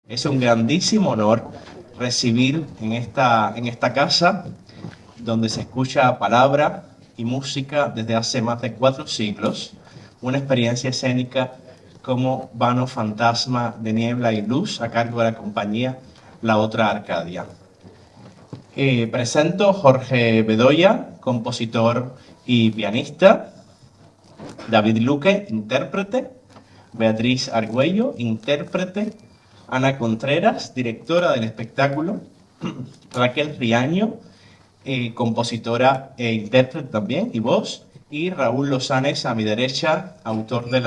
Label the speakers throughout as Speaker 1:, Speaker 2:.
Speaker 1: Es un grandísimo honor recibir en esta casa, donde se escucha palabra y música desde hace más de 4 siglos, una experiencia escénica como Vano Fantasma de Niebla y Luz a cargo de la compañía La Otra Arcadia. Presento Jorge Bedoya, compositor y pianista, David Luque, intérprete, Beatriz Argüello, intérprete, Ana Contreras, directora del espectáculo, Raquel Riaño, compositora e intérprete también, y voz, y Raúl Lozanes a mi derecha, autor de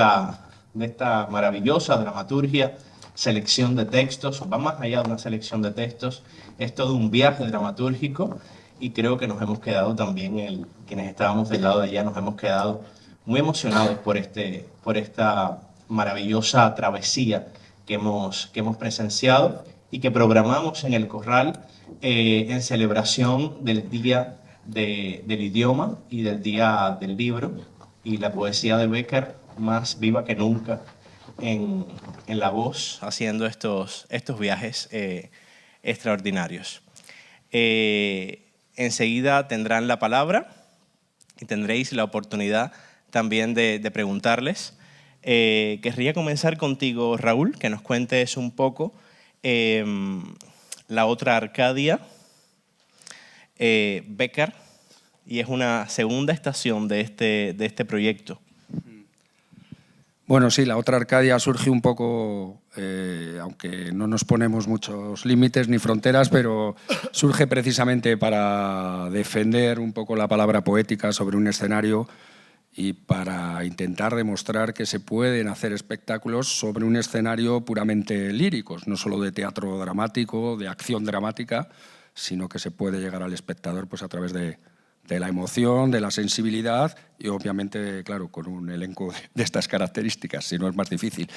Speaker 1: esta maravillosa dramaturgia, selección de textos. Va más allá de una selección de textos, es todo un viaje dramatúrgico, y creo que nos hemos quedado también, quienes estábamos del lado de allá, nos hemos quedado muy emocionados por esta maravillosa travesía que hemos presenciado y que programamos en el Corral en celebración del Día del Idioma y del Día del Libro, y la poesía de Bécquer más viva que nunca en la voz, haciendo estos viajes extraordinarios. Enseguida tendrán la palabra y tendréis la oportunidad también de preguntarles. Querría comenzar contigo, Raúl, que nos cuentes un poco La Otra Arcadia, Bécquer, y es una segunda estación de este proyecto.
Speaker 2: Bueno, sí, La Otra Arcadia surge un poco, aunque no nos ponemos muchos límites ni fronteras, pero surge precisamente para defender un poco la palabra poética sobre un escenario y para intentar demostrar que se pueden hacer espectáculos sobre un escenario puramente líricos, no solo de teatro dramático, de acción dramática, sino que se puede llegar al espectador pues, a través de la emoción, de la sensibilidad y obviamente, claro, con un elenco de estas características, si no es más difícil.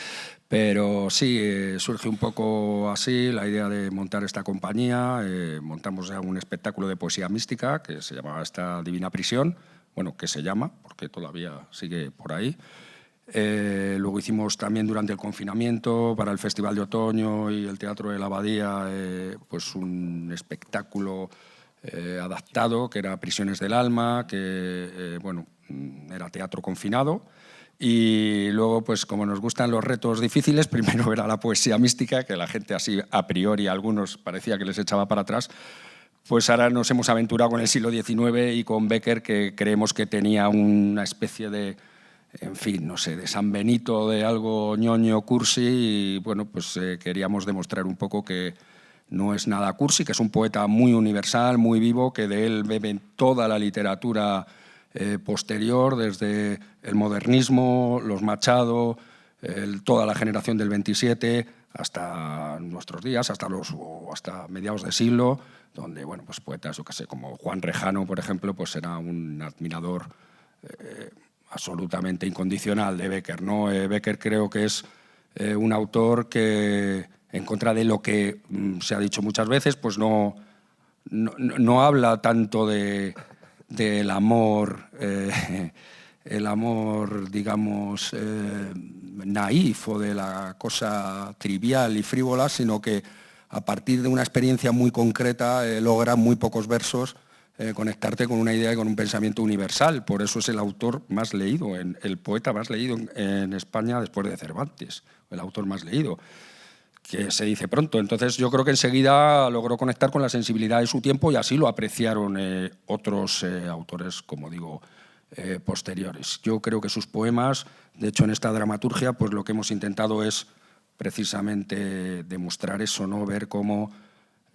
Speaker 2: Pero sí, surge un poco así la idea de montar esta compañía. Montamos ya un espectáculo de poesía mística que se llamaba Esta Divina Prisión, bueno, que se llama, porque todavía sigue por ahí. Luego hicimos también durante el confinamiento para el Festival de Otoño y el Teatro de la Abadía pues un espectáculo adaptado que era Prisiones del Alma, que bueno, era teatro confinado. Y luego, pues como nos gustan los retos difíciles, primero era la poesía mística, que la gente así a priori a algunos parecía que les echaba para atrás. Pues ahora nos hemos aventurado con el siglo XIX y con Bécquer, que creemos que tenía una especie de, en fin, no sé, de San Benito, de algo ñoño, cursi, y bueno, pues queríamos demostrar un poco que no es nada cursi, que es un poeta muy universal, muy vivo, que de él bebe toda la literatura posterior, desde el modernismo, los Machado, toda la generación del 27, hasta nuestros días, hasta mediados de siglo, donde bueno, pues poetas, yo qué sé, como Juan Rejano, por ejemplo, pues era un admirador absolutamente incondicional de Bécquer, ¿no? Bécquer creo que es un autor que, en contra de lo que se ha dicho muchas veces, pues no habla tanto del amor, el amor, digamos, naif o de la cosa trivial y frívola, sino que a partir de una experiencia muy concreta logra muy pocos versos conectarte con una idea y con un pensamiento universal. Por eso es el autor más leído, el poeta más leído en España después de Cervantes, el autor más leído, que se dice pronto. Entonces yo creo que enseguida logró conectar con la sensibilidad de su tiempo y así lo apreciaron otros autores, como digo, posteriores. Yo creo que sus poemas, de hecho en esta dramaturgia, pues lo que hemos intentado es precisamente demostrar eso, ¿no? Ver cómo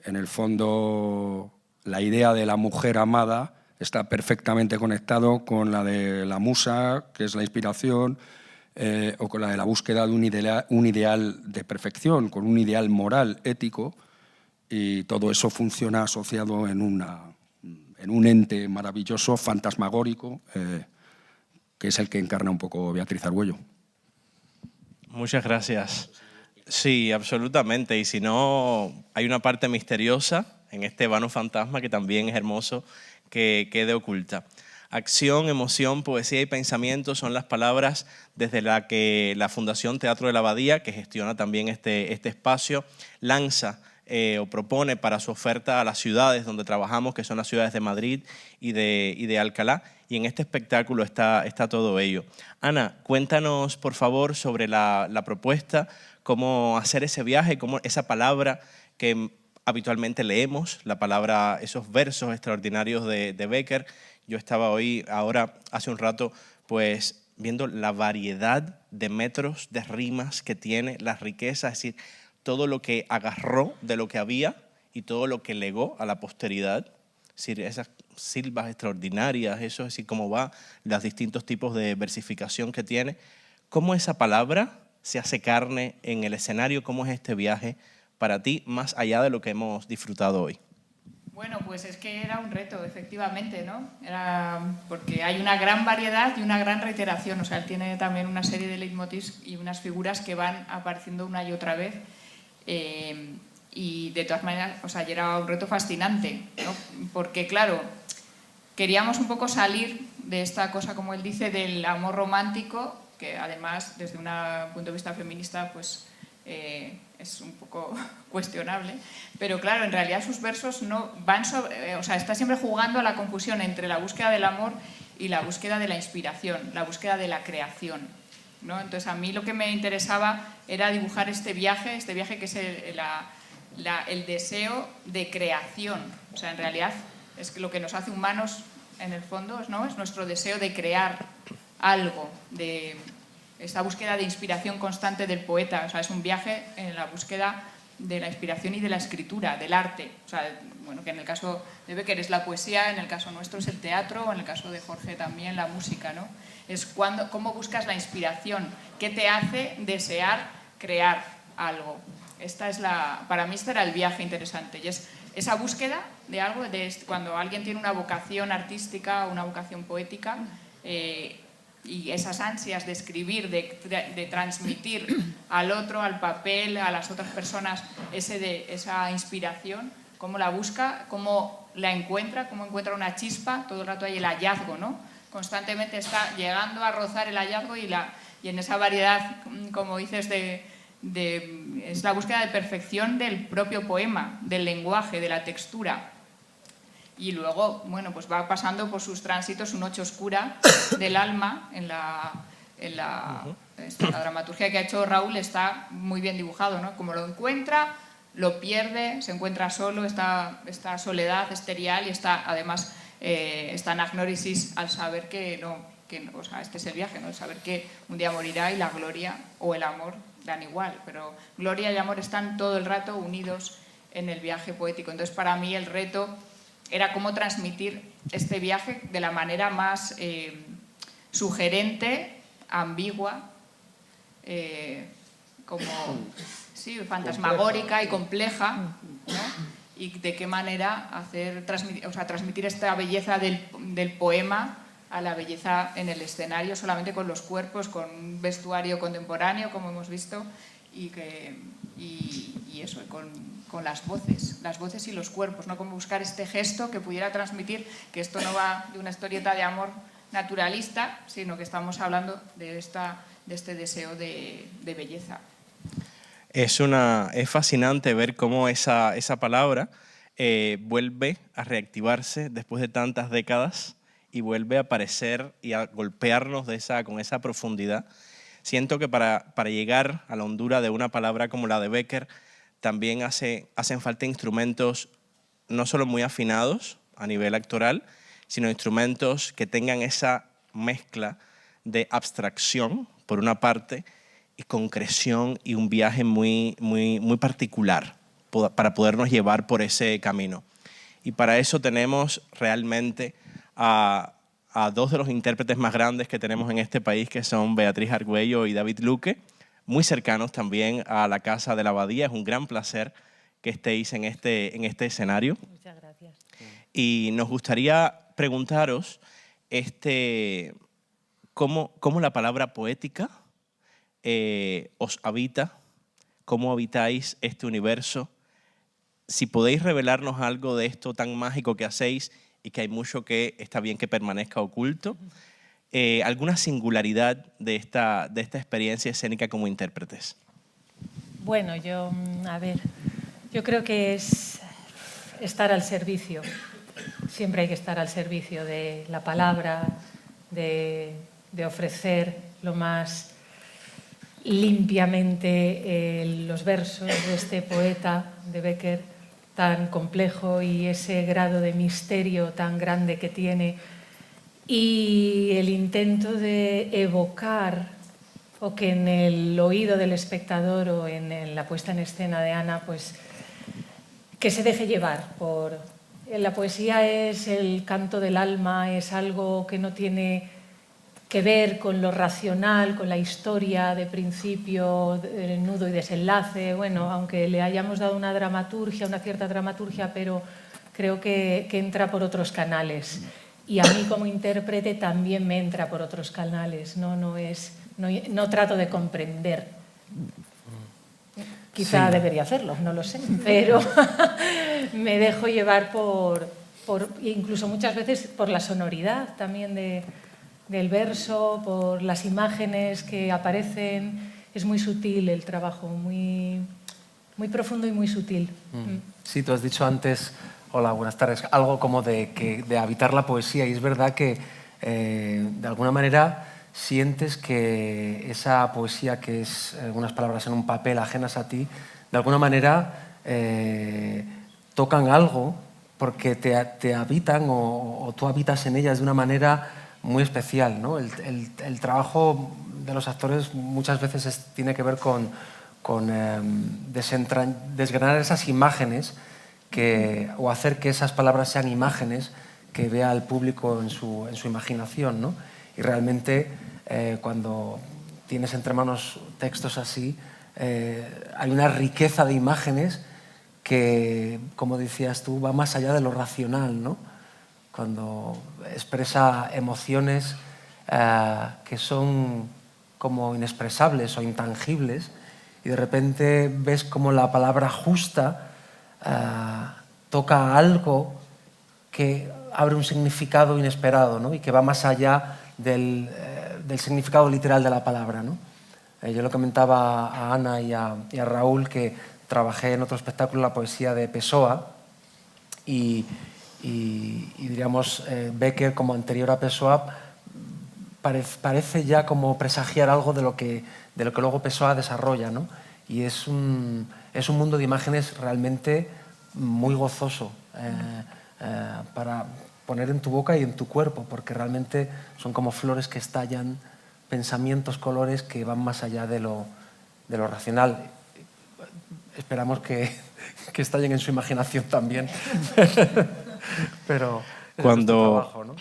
Speaker 2: en el fondo la idea de la mujer amada está perfectamente conectado con la de la musa, que es la inspiración, o con la de la búsqueda de un ideal de perfección, con un ideal moral, ético, y todo eso funciona asociado en un ente maravilloso, fantasmagórico, que es el que encarna un poco Beatriz Argüello.
Speaker 1: Muchas gracias. Sí, absolutamente. Y si no, hay una parte misteriosa en este vano fantasma que también es hermoso que quede oculta. Acción, emoción, poesía y pensamiento son las palabras desde la que la Fundación Teatro de la Abadía, que gestiona también este espacio, lanza o propone para su oferta a las ciudades donde trabajamos, que son las ciudades de Madrid y de Alcalá, y en este espectáculo está todo ello. Ana, cuéntanos por favor sobre la propuesta, cómo hacer ese viaje, cómo esa palabra que habitualmente leemos, la palabra, esos versos extraordinarios de Bécquer. Yo estaba hace un rato, pues viendo la variedad de metros de rimas que tiene, la riqueza, es decir, todo lo que agarró de lo que había y todo lo que legó a la posteridad. Es decir, esas silbas extraordinarias, eso, es decir, cómo va, los distintos tipos de versificación que tiene. ¿Cómo esa palabra se hace carne en el escenario? ¿Cómo es este viaje para ti, más allá de lo que hemos disfrutado hoy?
Speaker 3: Bueno, pues es que era un reto, efectivamente, ¿no? Era porque hay una gran variedad y una gran reiteración. O sea, él tiene también una serie de leitmotivs y unas figuras que van apareciendo una y otra vez. Y de todas maneras, o sea, era un reto fascinante, ¿no? Porque, claro, queríamos un poco salir de esta cosa, como él dice, del amor romántico, que además, desde un punto de vista feminista, pues es un poco cuestionable, pero claro, en realidad sus versos no van sobre, o sea, está siempre jugando a la confusión entre la búsqueda del amor y la búsqueda de la inspiración, la búsqueda de la creación, ¿no? Entonces a mí lo que me interesaba era dibujar este viaje que es el deseo de creación. O sea, en realidad es lo que nos hace humanos en el fondo, ¿no? Es nuestro deseo de crear algo, de esta búsqueda de inspiración constante del poeta. O sea, es un viaje en la búsqueda de la inspiración y de la escritura, del arte. O sea, bueno, que en el caso de Bécquer es la poesía, en el caso nuestro es el teatro, o en el caso de Jorge también la música, ¿no? Es cómo buscas la inspiración, qué te hace desear crear algo. Para mí este era el viaje interesante, y es esa búsqueda de algo, cuando alguien tiene una vocación artística o una vocación poética, y esas ansias de escribir, de transmitir al otro, al papel, a las otras personas esa inspiración, cómo la busca, cómo la encuentra, cómo encuentra una chispa. Todo el rato hay el hallazgo, ¿no? Constantemente está llegando a rozar el hallazgo, y en esa variedad, como dices, es la búsqueda de perfección del propio poema, del lenguaje, de la textura. Y luego, bueno, pues va pasando por sus tránsitos, su noche oscura del alma. La dramaturgia que ha hecho Raúl está muy bien dibujado, ¿no? Como lo encuentra, lo pierde, se encuentra solo, esta soledad esterial, y además está en agnórisis al saber o sea, este es el viaje, ¿no? El saber que un día morirá, y la gloria o el amor dan igual, pero gloria y amor están todo el rato unidos en el viaje poético. Entonces, para mí el reto era cómo transmitir este viaje de la manera más sugerente, ambigua, fantasmagórica y compleja, ¿no? Y de qué manera transmitir esta belleza del poema a la belleza en el escenario, solamente con los cuerpos, con un vestuario contemporáneo, como hemos visto, y eso, con las voces y los cuerpos, ¿no? Cómo buscar este gesto que pudiera transmitir que esto no va de una historieta de amor naturalista, sino que estamos hablando de este deseo de belleza.
Speaker 1: Es fascinante ver cómo esa palabra vuelve a reactivarse después de tantas décadas y vuelve a aparecer y a golpearnos con esa profundidad. Siento que para llegar a la hondura de una palabra como la de Bécquer también hacen falta instrumentos no solo muy afinados a nivel actoral, sino instrumentos que tengan esa mezcla de abstracción, por una parte, y concreción, y un viaje muy, muy, muy particular para podernos llevar por ese camino. Y para eso tenemos realmente a dos de los intérpretes más grandes que tenemos en este país, que son Beatriz Argüello y David Luque, muy cercanos también a la Casa de la Abadía. Es un gran placer que estéis en este escenario.
Speaker 4: Muchas gracias.
Speaker 1: Y nos gustaría preguntaros cómo la palabra poética os habita, cómo habitáis este universo, si podéis revelarnos algo de esto tan mágico que hacéis y que hay mucho que está bien que permanezca oculto. ¿Alguna singularidad de esta experiencia escénica como intérpretes?
Speaker 4: Bueno, yo creo que es estar al servicio. Siempre hay que estar al servicio de la palabra, de ofrecer lo más limpiamente los versos de este poeta, de Bécquer, tan complejo, y ese grado de misterio tan grande que tiene, y el intento de evocar, o que en el oído del espectador o en la puesta en escena de Ana, pues que se deje llevar por... La poesía es el canto del alma, es algo que no tiene que ver con lo racional, con la historia de principio, nudo y desenlace. Bueno, aunque le hayamos dado una dramaturgia, una cierta dramaturgia, pero creo que entra por otros canales. Y a mí como intérprete también me entra por otros canales. No trato de comprender. Quizá sí debería hacerlo, no lo sé, pero me dejo llevar por incluso muchas veces por la sonoridad también del verso, por las imágenes que aparecen. Es muy sutil el trabajo, muy, muy profundo y muy sutil.
Speaker 5: Sí, tú has dicho antes, hola, buenas tardes, algo como de habitar la poesía, y es verdad que de alguna manera sientes que esa poesía, que es algunas palabras en un papel ajenas a ti, de alguna manera tocan algo porque te habitan o tú habitas en ellas de una manera muy especial, ¿no? El trabajo de los actores muchas veces tiene que ver con desgranar esas imágenes o hacer que esas palabras sean imágenes que vea el público en su imaginación, ¿no? Y realmente cuando tienes entre manos textos así, hay una riqueza de imágenes que, como decías tú, va más allá de lo racional, ¿no? Cuando expresa emociones que son como inexpresables o intangibles, y de repente ves como la palabra justa toca algo que abre un significado inesperado, ¿no? Y que va más allá del significado literal de la palabra, ¿no? Yo lo comentaba a Ana y a Raúl, que trabajé en otro espectáculo la poesía de Pessoa, y diríamos, Bécquer, como anterior a Pessoa, parece ya como presagiar algo de lo que luego Pessoa desarrolla, ¿no? Y es un mundo de imágenes realmente muy gozoso para poner en tu boca y en tu cuerpo, porque realmente son como flores que estallan, pensamientos, colores que van más allá de lo racional. Esperamos que estallen en su imaginación también. Pero
Speaker 1: cuando
Speaker 5: trabajo, ¿no?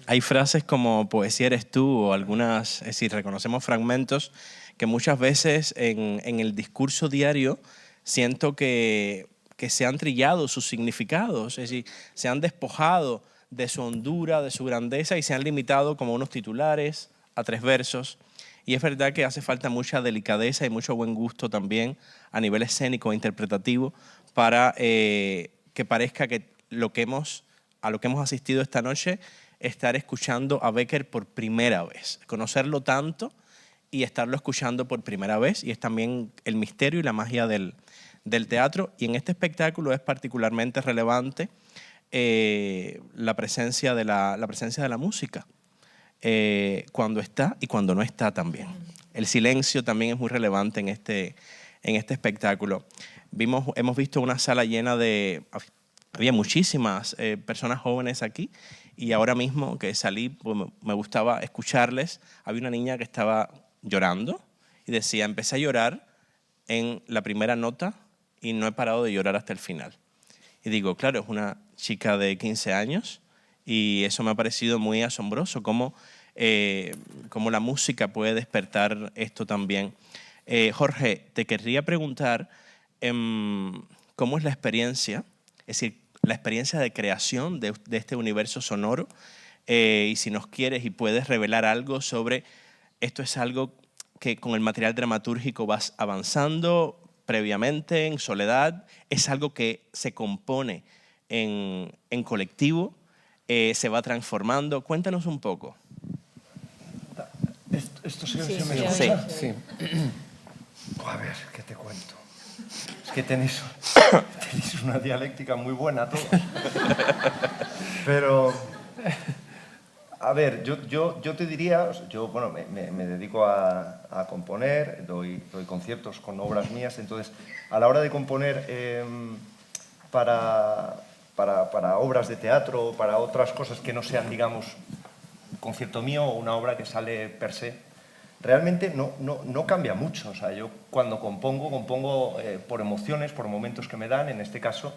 Speaker 1: Hay frases como poesía eres tú, o algunas, es decir, reconocemos fragmentos que muchas veces en el discurso diario siento que se han trillado sus significados, es decir, se han despojado de su hondura, de su grandeza, y se han limitado como unos titulares a 3 versos. Y es verdad que hace falta mucha delicadeza y mucho buen gusto también a nivel escénico e interpretativo para que parezca que a lo que hemos asistido esta noche, estar escuchando a Bécquer por primera vez, conocerlo tanto y estarlo escuchando por primera vez, y es también el misterio y la magia del teatro. Y en este espectáculo es particularmente relevante la presencia de la música, cuando está y cuando no está también. El silencio también es muy relevante en este espectáculo. Hemos visto una sala llena había muchísimas personas jóvenes aquí, y ahora mismo que salí, pues me gustaba escucharles. Había una niña que estaba llorando y decía, empecé a llorar en la primera nota y no he parado de llorar hasta el final. Y digo, claro, es una chica de 15 años y eso me ha parecido muy asombroso, cómo la música puede despertar esto también. Jorge, te querría preguntar cómo es la experiencia, es decir, la experiencia de creación de este universo sonoro, y si nos quieres y puedes revelar algo sobre esto. ¿Es algo que con el material dramatúrgico vas avanzando previamente, en soledad? ¿Es algo que se compone en colectivo? se va transformando. Cuéntanos un poco.
Speaker 5: ¿Esto
Speaker 4: Sí,
Speaker 5: se
Speaker 4: sí,
Speaker 5: me
Speaker 1: sí.
Speaker 5: escucha? Sí. A ver, ¿qué te cuento? Es que tenéis una dialéctica muy buena todos. Pero, a ver, yo te diría, o sea, yo bueno, me dedico a componer, doy conciertos con obras mías, entonces a la hora de componer para obras de teatro, para otras cosas que no sean, digamos, un concierto mío o una obra que sale per se, realmente no cambia mucho. O sea, yo cuando compongo por emociones, por momentos que me dan. En este caso,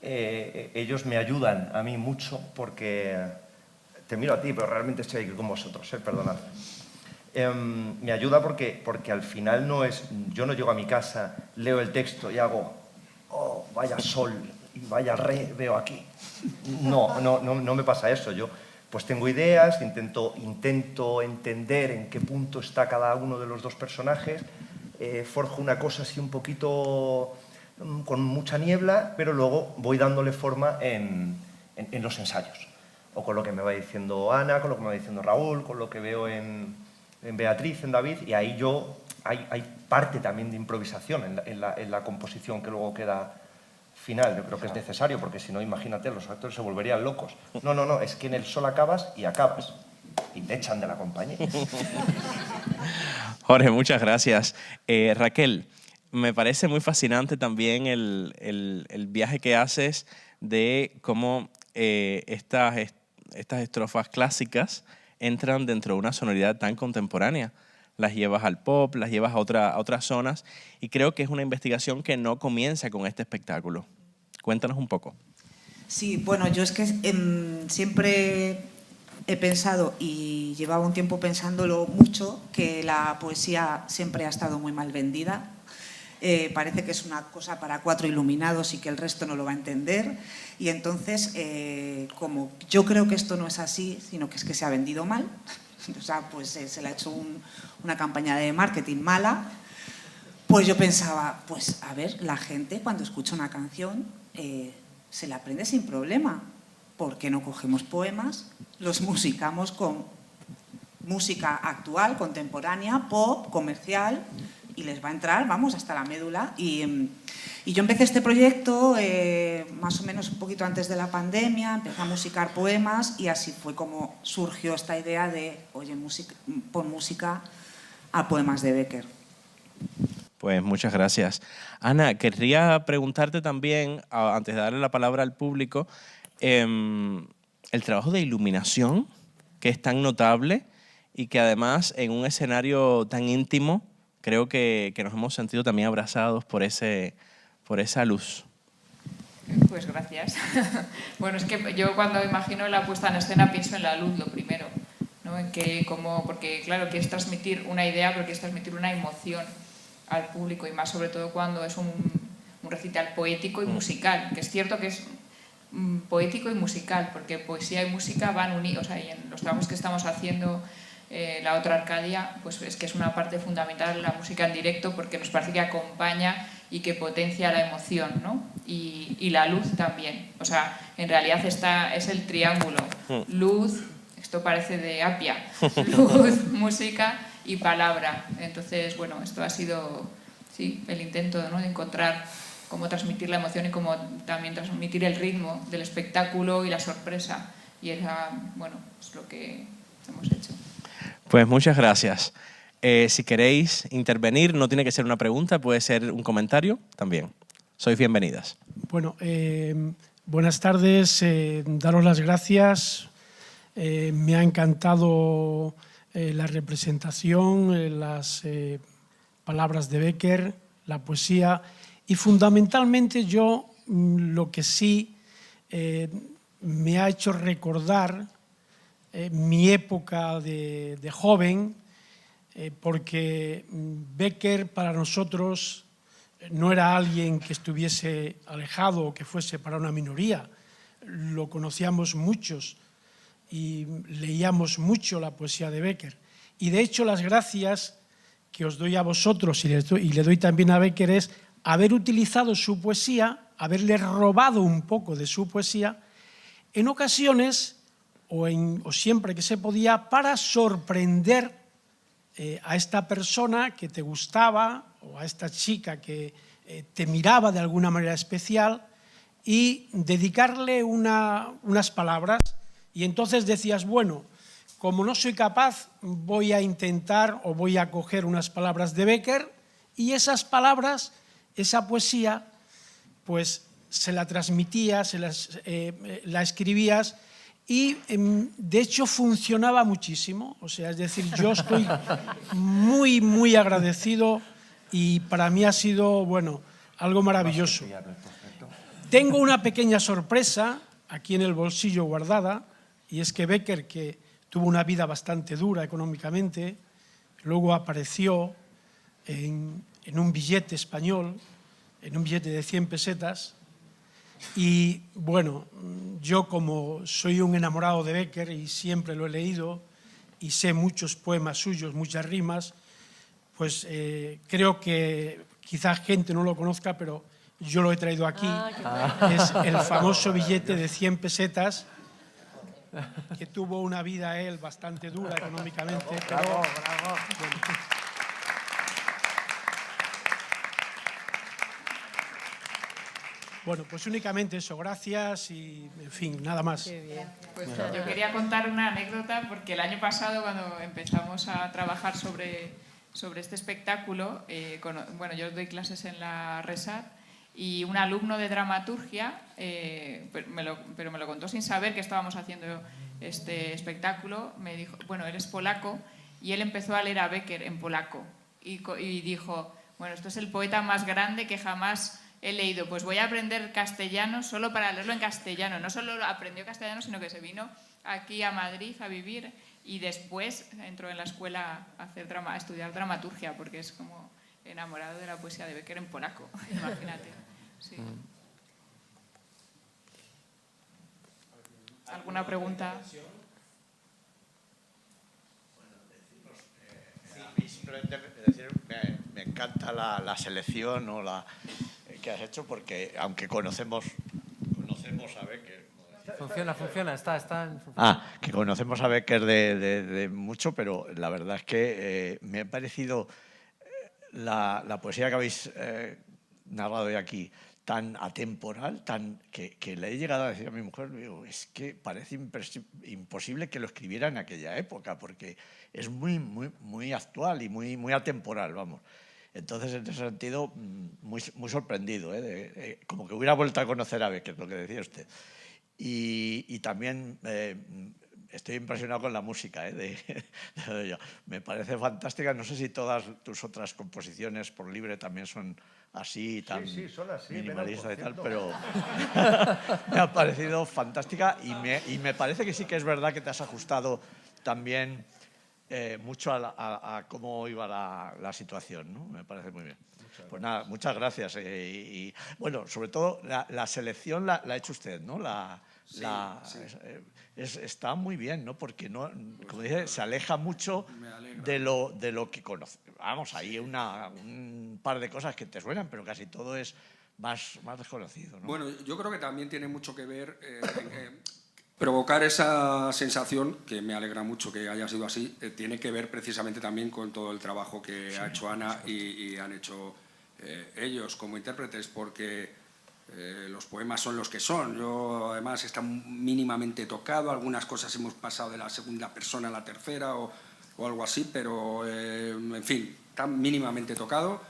Speaker 5: ellos me ayudan a mí mucho porque... Te miro a ti, pero realmente estoy aquí con vosotros, perdonad. Me ayuda porque al final no es... Yo no llego a mi casa, leo el texto y hago... Oh, vaya sol y vaya re veo aquí. No me pasa eso. Yo pues tengo ideas, intento entender en qué punto está cada uno de los dos personajes, forjo una cosa así un poquito con mucha niebla, pero luego voy dándole forma en los ensayos, o con lo que me va diciendo Ana, con lo que me va diciendo Raúl, con lo que veo en Beatriz, en David, y ahí hay parte también de improvisación en la composición que luego queda final. Yo creo que es necesario, porque si no, imagínate, los actores se volverían locos. No, es que en el sol acabas y te echan de la compañía.
Speaker 1: Jorge, muchas gracias. Raquel, me parece muy fascinante también el viaje que haces de cómo estas estrofas clásicas entran dentro de una sonoridad tan contemporánea. Las llevas al pop, las llevas a otras zonas, y creo que es una investigación que no comienza con este espectáculo. Cuéntanos un poco.
Speaker 6: Sí, bueno, yo es que siempre he pensado, y llevaba un tiempo pensándolo mucho, que la poesía siempre ha estado muy mal vendida. Parece que es una cosa para 4 iluminados y que el resto no lo va a entender. Y entonces, como yo creo que esto no es así, sino que es que se ha vendido mal, o sea, pues se le ha hecho una campaña de marketing mala, pues yo pensaba, pues a ver, la gente cuando escucha una canción se la aprende sin problema. ¿Por qué no cogemos poemas, los musicamos con música actual, contemporánea, pop, comercial, y les va a entrar, vamos, hasta la médula? Y yo empecé este proyecto más o menos un poquito antes de la pandemia, empecé a musicar poemas, y así fue como surgió esta idea de, oye, pon música a poemas de Bécquer.
Speaker 1: Pues muchas gracias. Ana, querría preguntarte también, antes de darle la palabra al público, el trabajo de iluminación, que es tan notable y que además en un escenario tan íntimo, creo que nos hemos sentido también abrazados por esa luz.
Speaker 3: Pues gracias. Bueno, es que yo cuando imagino la puesta en escena pienso en la luz, lo primero, ¿no? Porque claro, quieres transmitir una idea, pero quieres transmitir una emoción al público, y más sobre todo cuando es un recital poético y musical, que es cierto que es poético y musical, porque poesía y música van unidos. O sea, y en los trabajos que estamos haciendo, la otra Arcadia, pues es que es una parte fundamental la música en directo, porque nos parece que acompaña y que potencia la emoción, ¿no? Y la luz también. O sea, en realidad es el triángulo: luz, esto parece de Apia, luz, música y palabra. Entonces, bueno, esto ha sido, sí, el intento, ¿no?, de encontrar cómo transmitir la emoción y cómo también transmitir el ritmo del espectáculo y la sorpresa. Y esa, bueno, es lo que hemos hecho.
Speaker 1: Pues muchas gracias. Si queréis intervenir, no tiene que ser una pregunta, puede ser un comentario también. Sois bienvenidas.
Speaker 7: Bueno, buenas tardes, daros las gracias. Me ha encantado la representación, las palabras de Bécquer, la poesía, y fundamentalmente yo lo que sí me ha hecho recordar mi época de joven, porque Bécquer para nosotros no era alguien que estuviese alejado o que fuese para una minoría. Lo conocíamos muchos y leíamos mucho la poesía de Bécquer. Y de hecho las gracias que os doy a vosotros y le doy también a Bécquer es haber utilizado su poesía, haberle robado un poco de su poesía en ocasiones, o siempre que se podía, para sorprender a esta persona que te gustaba o a esta chica que te miraba de alguna manera especial y dedicarle unas palabras. Y entonces decías, bueno, como no soy capaz, voy a intentar o voy a coger unas palabras de Bécquer, y esas palabras, esa poesía, pues se la transmitías, la escribías, y de hecho funcionaba muchísimo. O sea, es decir, yo estoy muy, muy agradecido y para mí ha sido, bueno, algo maravilloso. Tengo una pequeña sorpresa aquí en el bolsillo guardada, y es que Bécquer, que tuvo una vida bastante dura económicamente, luego apareció en un billete español, en un billete de 100 pesetas, y bueno, yo como soy un enamorado de Bécquer y siempre lo he leído y sé muchos poemas suyos, muchas rimas, pues creo que quizás gente no lo conozca, pero yo lo he traído aquí. Es el famoso billete de 100 pesetas, que tuvo una vida él bastante dura económicamente. Pero, bueno, pues únicamente eso, gracias y, en fin, nada más.
Speaker 3: Pues yo quería contar una anécdota, porque el año pasado, cuando empezamos a trabajar sobre este espectáculo, bueno, yo doy clases en la RESAT, y un alumno de dramaturgia, pero me lo contó sin saber que estábamos haciendo este espectáculo, me dijo, bueno, él es polaco, y él empezó a leer a Bécquer en polaco, y dijo, bueno, esto es el poeta más grande que jamás he leído, pues voy a aprender castellano solo para leerlo en castellano. No solo aprendió castellano, sino que se vino aquí a Madrid a vivir, y después entró en la escuela a estudiar dramaturgia, porque es como enamorado de la poesía de Bécquer en polaco, imagínate. Sí. ¿Alguna pregunta?
Speaker 8: Simplemente decir, me encanta la selección o que has hecho, porque aunque conocemos a Bécquer.
Speaker 5: Funciona, está en función.
Speaker 8: Que conocemos a Bécquer de mucho, pero la verdad es que me ha parecido la poesía que habéis narrado hoy aquí tan atemporal, que le he llegado a decir a mi mujer, digo, es que parece imposible que lo escribiera en aquella época, porque es muy, muy, muy actual y muy, muy atemporal, vamos. Entonces, en ese sentido, muy, muy sorprendido, como que hubiera vuelto a conocer a Bécquer, lo que decía usted. Y también estoy impresionado con la música de ella. Me parece fantástica. No sé si todas tus otras composiciones por libre también son así, tan
Speaker 9: son así,
Speaker 8: minimalistas y tal, pero me ha parecido fantástica, y me parece que sí que es verdad que te has ajustado también mucho a cómo iba la situación, ¿no? Me parece muy bien. Pues nada, muchas gracias. Y bueno, sobre todo la selección la ha hecho usted, ¿no? Está muy bien, ¿no? Porque no, como dice, se aleja mucho de lo que conoce. Vamos, hay un par de cosas que te suenan, pero casi todo es más desconocido, ¿no?
Speaker 2: Bueno, yo creo que también tiene mucho que ver provocar esa sensación, que me alegra mucho que haya sido así, tiene que ver precisamente también con todo el trabajo que ha hecho Ana y han hecho ellos como intérpretes, porque los poemas son los que son. Yo, además, está mínimamente tocado, algunas cosas hemos pasado de la segunda persona a la tercera o algo así, pero, en fin, está mínimamente tocado,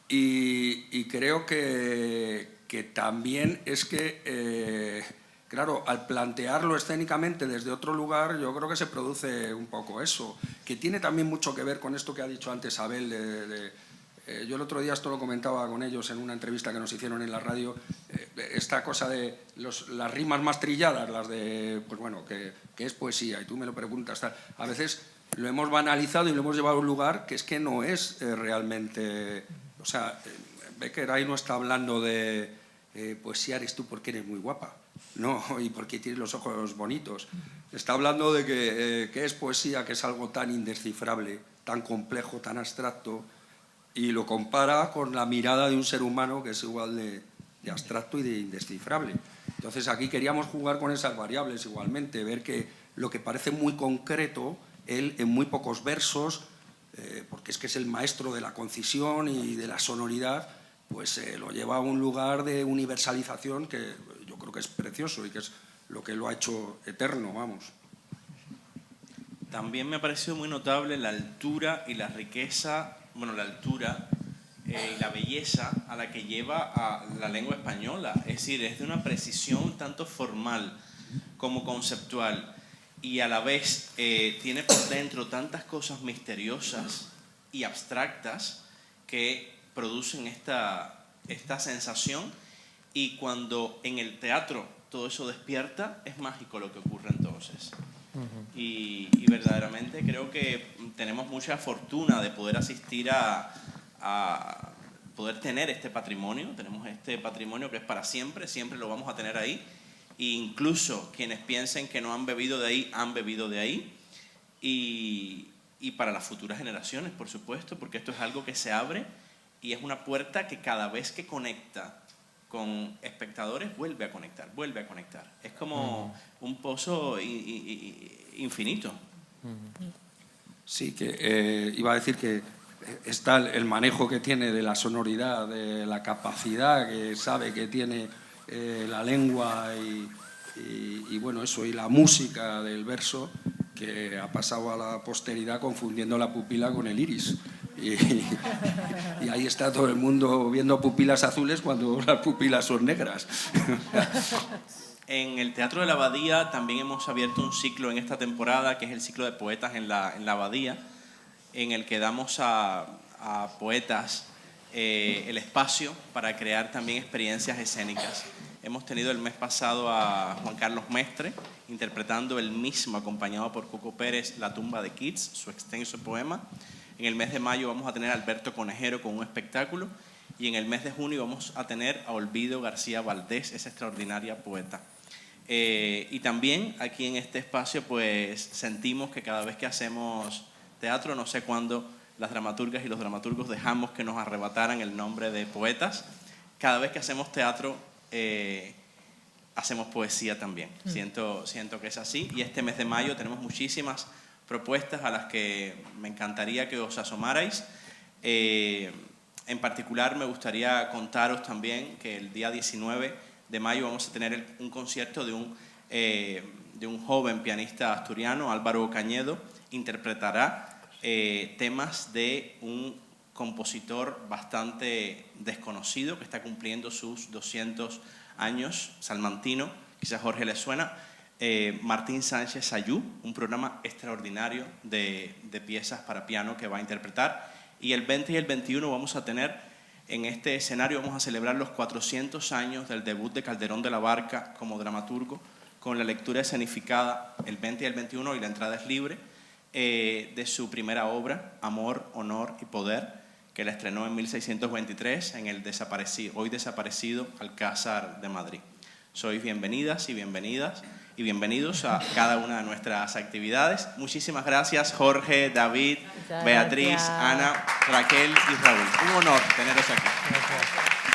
Speaker 2: y creo que también es que... claro, al plantearlo escénicamente desde otro lugar, yo creo que se produce un poco eso, que tiene también mucho que ver con esto que ha dicho antes Abel. Yo el otro día esto lo comentaba con ellos en una entrevista que nos hicieron en la radio, esta cosa de las rimas más trilladas, las de, pues bueno, que es poesía, y tú me lo preguntas, tal. A veces lo hemos banalizado y lo hemos llevado a un lugar que es que no es realmente... O sea, Bécquer ahí no está hablando de poesía eres tú porque eres muy guapa. No, y porque tienes los ojos bonitos. Está hablando de que es poesía, que es algo tan indescifrable, tan complejo, tan abstracto, y lo compara con la mirada de un ser humano que es igual de abstracto y de indescifrable. Entonces aquí queríamos jugar con esas variables igualmente, ver que lo que parece muy concreto, él en muy pocos versos, porque es que es el maestro de la concisión y de la sonoridad, pues lo lleva a un lugar de universalización que yo creo que es precioso y que es lo que lo ha hecho eterno, vamos.
Speaker 1: También me ha parecido muy notable la altura y la riqueza, bueno, la altura y la belleza a la que lleva a la lengua española. Es decir, es de una precisión tanto formal como conceptual, y a la vez tiene por dentro tantas cosas misteriosas y abstractas que producen esta sensación, y cuando en el teatro todo eso despierta, es mágico lo que ocurre entonces. Y verdaderamente creo que tenemos mucha fortuna de poder asistir a poder tener este patrimonio. Tenemos este patrimonio que es para siempre, siempre lo vamos a tener ahí. E incluso quienes piensen que no han bebido de ahí, han bebido de ahí. Y para las futuras generaciones, por supuesto, porque esto es algo que se abre y es una puerta que cada vez que conecta con espectadores vuelve a conectar. Es como un pozo infinito.
Speaker 2: Sí, que iba a decir que está el manejo que tiene de la sonoridad, de la capacidad que sabe que tiene la lengua y bueno, eso, y la música del verso, que ha pasado a la posteridad confundiendo la pupila con el iris. Y ahí está todo el mundo viendo pupilas azules cuando las pupilas son negras.
Speaker 1: En el Teatro de la Abadía también hemos abierto un ciclo en esta temporada, que es el ciclo de poetas en la Abadía, en el que damos a poetas el espacio para crear también experiencias escénicas. Hemos tenido el mes pasado a Juan Carlos Mestre interpretando él mismo, acompañado por Coco Pérez, La tumba de Keats, su extenso poema. En el mes de mayo vamos a tener a Alberto Conejero con un espectáculo, y en el mes de junio vamos a tener a Olvido García Valdés, esa extraordinaria poeta. Y también aquí en este espacio pues sentimos que cada vez que hacemos teatro, no sé cuándo las dramaturgas y los dramaturgos dejamos que nos arrebataran el nombre de poetas. Cada vez que hacemos teatro hacemos poesía también. Siento que es así, y este mes de mayo tenemos muchísimas propuestas a las que me encantaría que os asomarais. En particular me gustaría contaros también que el día 19 de mayo vamos a tener un concierto de un joven pianista asturiano, Álvaro Cañedo. Interpretará temas de un compositor bastante desconocido que está cumpliendo sus 200 años, salmantino, quizás Jorge le suena, Martín Sánchez Sayú, un programa extraordinario de piezas para piano que va a interpretar. Y el 20 y el 21 vamos a tener en este escenario, vamos a celebrar los 400 años del debut de Calderón de la Barca como dramaturgo, con la lectura escenificada el 20 y el 21, y la entrada es libre, de su primera obra, Amor, Honor y Poder, que la estrenó en 1623 en el hoy desaparecido Alcázar de Madrid. Sois bienvenidas y bienvenidos a cada una de nuestras actividades. Muchísimas gracias, Jorge, David, Beatriz, Ana, Raquel y Raúl. Un honor teneros aquí.
Speaker 5: Gracias.